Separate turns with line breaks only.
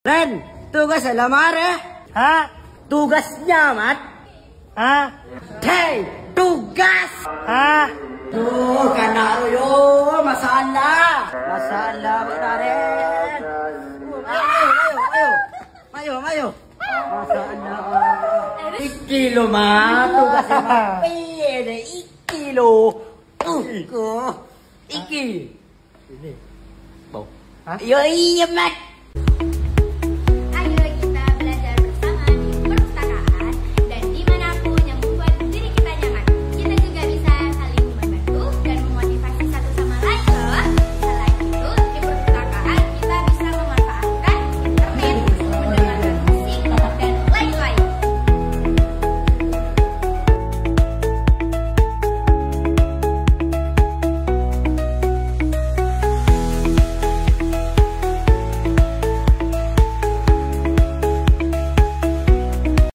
Ren, tugas lamar eh.
Hah?
Tugasnya, Mat.
Hah?
Hey, tugas.
Hah?
Tuh, kanaro yun. Masalah. Masalah, Ren. Ayo. Masalah. Ikilo, Mat. Tugasnya, Mat. Pwede, ikilo. Iki. Ini. Bau.
Hah?
Iya, Mat.